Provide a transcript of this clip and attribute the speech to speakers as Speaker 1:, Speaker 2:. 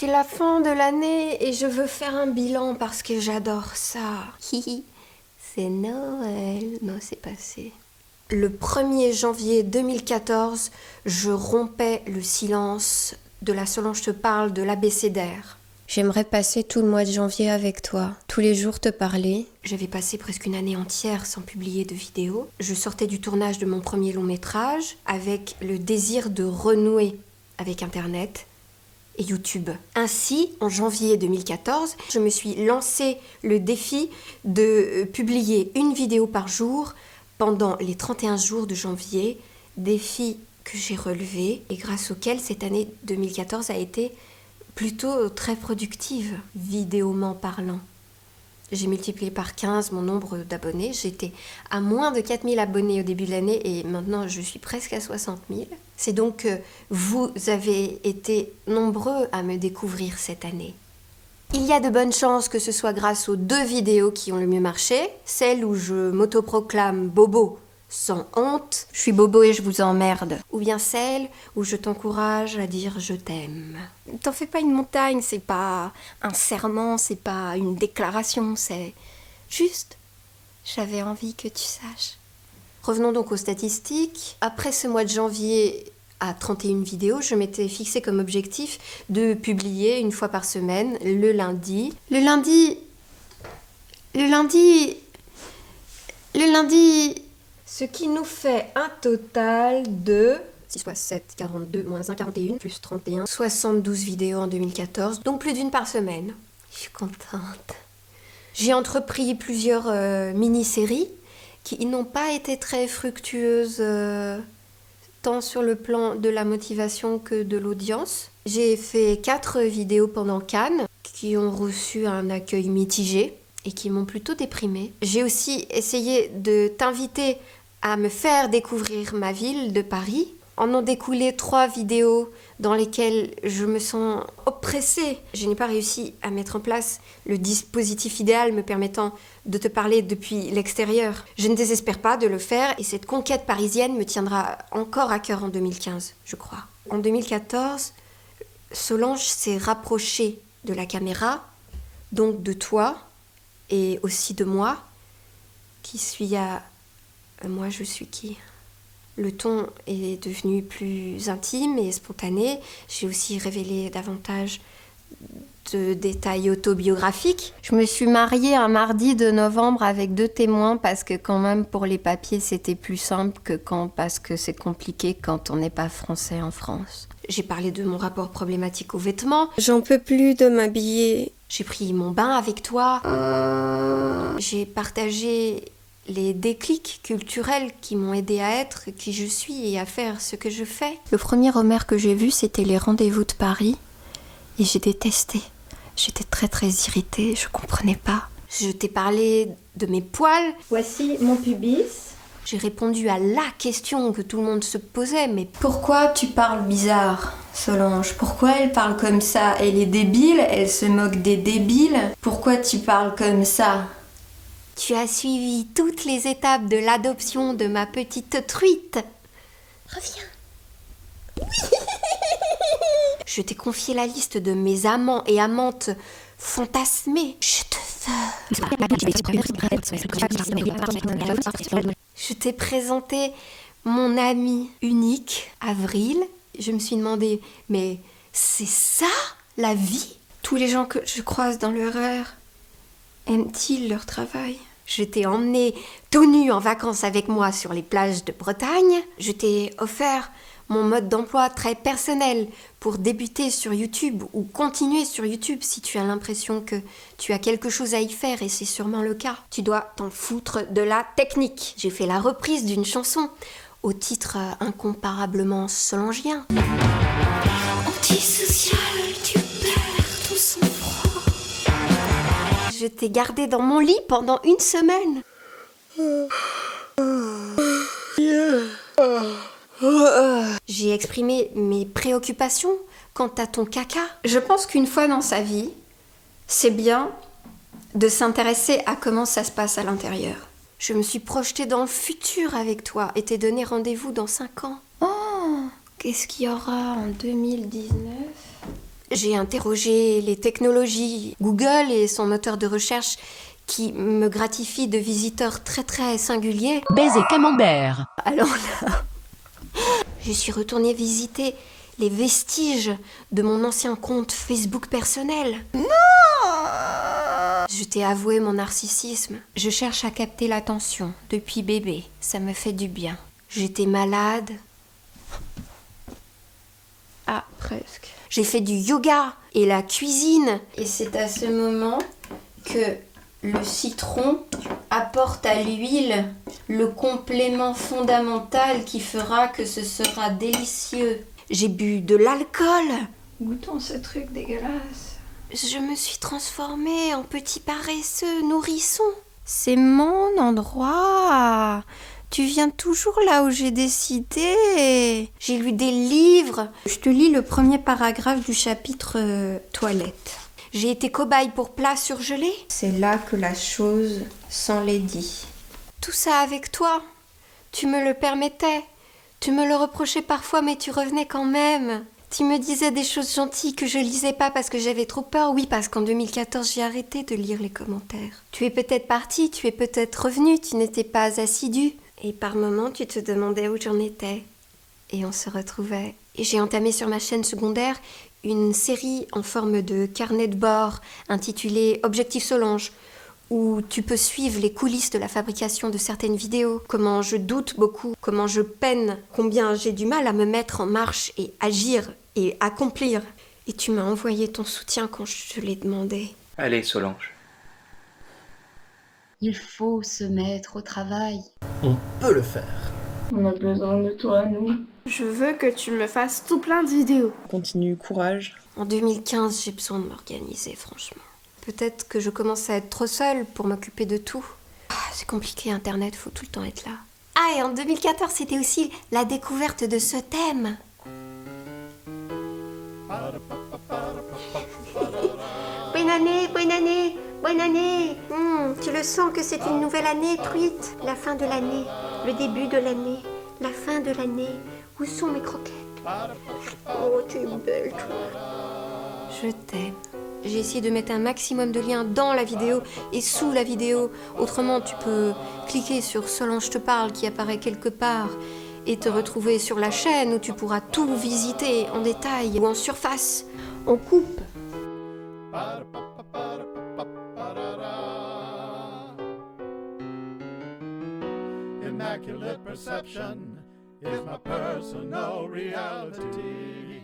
Speaker 1: C'est la fin de l'année et je veux faire un bilan parce que j'adore ça. Hihi, c'est Noël. Non, c'est passé. Le 1er janvier 2014, je rompais le silence de la Solange te parle de l'abécédaire. J'aimerais passer tout le mois de janvier avec toi, tous les jours te parler. J'avais passé presque une année entière sans publier de vidéo. Je sortais du tournage de mon premier long métrage avec le désir de renouer avec Internet et YouTube. Ainsi, en janvier 2014, je me suis lancé le défi de publier une vidéo par jour pendant les 31 jours de janvier, défi que j'ai relevé et grâce auquel cette année 2014 a été plutôt très productive, vidéoment parlant. J'ai multiplié par 15 mon nombre d'abonnés. J'étais à moins de 4000 abonnés au début de l'année et maintenant je suis presque à 60 000. C'est donc que vous avez été nombreux à me découvrir cette année. Il y a de bonnes chances que ce soit grâce aux 2 vidéos qui ont le mieux marché, celle où je m'autoproclame bobo sans honte, je suis bobo et je vous emmerde, ou bien celle où je t'encourage à dire je t'aime. T'en fais pas une montagne, c'est pas un serment, c'est pas une déclaration, c'est juste j'avais envie que tu saches. Revenons donc aux statistiques. Après ce mois de janvier à 31 vidéos, je m'étais fixé comme objectif de publier une fois par semaine, le lundi. Le lundi, ce qui nous fait un total de 6 x 7, 42, moins 1, 41, plus 31, 72 vidéos en 2014, donc plus d'une par semaine. Je suis contente. J'ai entrepris plusieurs mini-séries qui n'ont pas été très fructueuses, tant sur le plan de la motivation que de l'audience. J'ai fait 4 vidéos pendant Cannes qui ont reçu un accueil mitigé et qui m'ont plutôt déprimée. J'ai aussi essayé de t'inviter à me faire découvrir ma ville de Paris. En ont découlé 3 vidéos dans lesquelles je me sens oppressée. Je n'ai pas réussi à mettre en place le dispositif idéal me permettant de te parler depuis l'extérieur. Je ne désespère pas de le faire et cette conquête parisienne me tiendra encore à cœur en 2015, je crois. En 2014, Solange s'est rapprochée de la caméra, donc de toi et aussi de moi, qui suis à... Moi, je suis qui ? Le ton est devenu plus intime et spontané. J'ai aussi révélé davantage de détails autobiographiques. Je me suis mariée un mardi de novembre avec 2 témoins parce que quand même pour les papiers c'était plus simple parce que c'est compliqué quand on n'est pas français en France. J'ai parlé de mon rapport problématique aux vêtements. J'en peux plus de m'habiller. J'ai pris mon bain avec toi. J'ai partagé les déclics culturels qui m'ont aidé à être qui je suis et à faire ce que je fais. Le premier Homer que j'ai vu, c'était les rendez-vous de Paris et j'ai détesté. J'étais très très irritée, je comprenais pas. Je t'ai parlé de mes poils. Voici mon pubis. J'ai répondu à la question que tout le monde se posait, mais pourquoi tu parles bizarre, Solange? Pourquoi elle parle comme ça? Elle est débile, elle se moque des débiles. Pourquoi tu parles comme ça? Tu as suivi toutes les étapes de l'adoption de ma petite truite. Reviens. Je t'ai confié la liste de mes amants et amantes fantasmés. Je te veux. Je t'ai présenté mon ami unique, Avril. Je me suis demandé, mais c'est ça, la vie? Tous les gens que je croise dans le RER, aiment-ils leur travail? Je t'ai emmené tout nu en vacances avec moi sur les plages de Bretagne. Je t'ai offert mon mode d'emploi très personnel pour débuter sur YouTube ou continuer sur YouTube si tu as l'impression que tu as quelque chose à y faire et c'est sûrement le cas. Tu dois t'en foutre de la technique. J'ai fait la reprise d'une chanson au titre incomparablement solangien. Antisocial, tu perds ton sang-froid. Je t'ai gardé dans mon lit pendant 1 semaine. J'ai exprimé mes préoccupations quant à ton caca. Je pense qu'une fois dans sa vie, c'est bien de s'intéresser à comment ça se passe à l'intérieur. Je me suis projetée dans le futur avec toi et t'ai donné rendez-vous dans 5 ans. Oh, qu'est-ce qu'il y aura en 2019 ? J'ai interrogé les technologies, Google et son moteur de recherche qui me gratifie de visiteurs très très singuliers.
Speaker 2: Baiser camembert.
Speaker 1: Alors là, je suis retournée visiter les vestiges de mon ancien compte Facebook personnel. Non! Je t'ai avoué mon narcissisme. Je cherche à capter l'attention depuis bébé. Ça me fait du bien. J'étais malade. Ah, presque. J'ai fait du yoga et la cuisine. Et c'est à ce moment que le citron apporte à l'huile le complément fondamental qui fera que ce sera délicieux. J'ai bu de l'alcool. Goûtons ce truc dégueulasse. Je me suis transformée en petit paresseux nourrisson. C'est mon endroit. Tu viens toujours là où j'ai décidé. J'ai lu des livres. Je te lis le premier paragraphe du chapitre toilette. J'ai été cobaye pour plats surgelés. C'est là que la chose s'enlaidit. Tout ça avec toi. Tu me le permettais. Tu me le reprochais parfois, mais tu revenais quand même. Tu me disais des choses gentilles que je lisais pas parce que j'avais trop peur. Oui, parce qu'en 2014, j'ai arrêté de lire les commentaires. Tu es peut-être parti, tu es peut-être revenu, tu n'étais pas assidu. Et par moments, tu te demandais où j'en étais. Et on se retrouvait. Et j'ai entamé sur ma chaîne secondaire une série en forme de carnet de bord intitulée Objectif Solange, où tu peux suivre les coulisses de la fabrication de certaines vidéos, comment je doute beaucoup, comment je peine, combien j'ai du mal à me mettre en marche et agir et accomplir. Et tu m'as envoyé ton soutien quand je te l'ai demandé.
Speaker 3: Allez, Solange.
Speaker 4: Il faut se mettre au travail.
Speaker 5: On peut le faire.
Speaker 6: On a besoin de toi, nous.
Speaker 7: Je veux que tu me fasses tout plein de vidéos.
Speaker 6: Continue, courage.
Speaker 1: En 2015, j'ai besoin de m'organiser, franchement. Peut-être que je commence à être trop seule pour m'occuper de tout. Ah, c'est compliqué, Internet, faut tout le temps être là. Ah, et en 2014, c'était aussi la découverte de ce thème. Bonne année, bonne année, bonne année. Tu le sens que c'est une nouvelle année, truite. La fin de l'année, le début de l'année, la fin de l'année. Où sont mes croquettes? Oh, tu es belle, toi. Je t'aime. J'ai essayé de mettre un maximum de liens dans la vidéo et sous la vidéo. Autrement, tu peux cliquer sur Solange te parle qui apparaît quelque part et te retrouver sur la chaîne où tu pourras tout visiter en détail ou en surface. On coupe.
Speaker 8: Immaculate perception is my personal reality.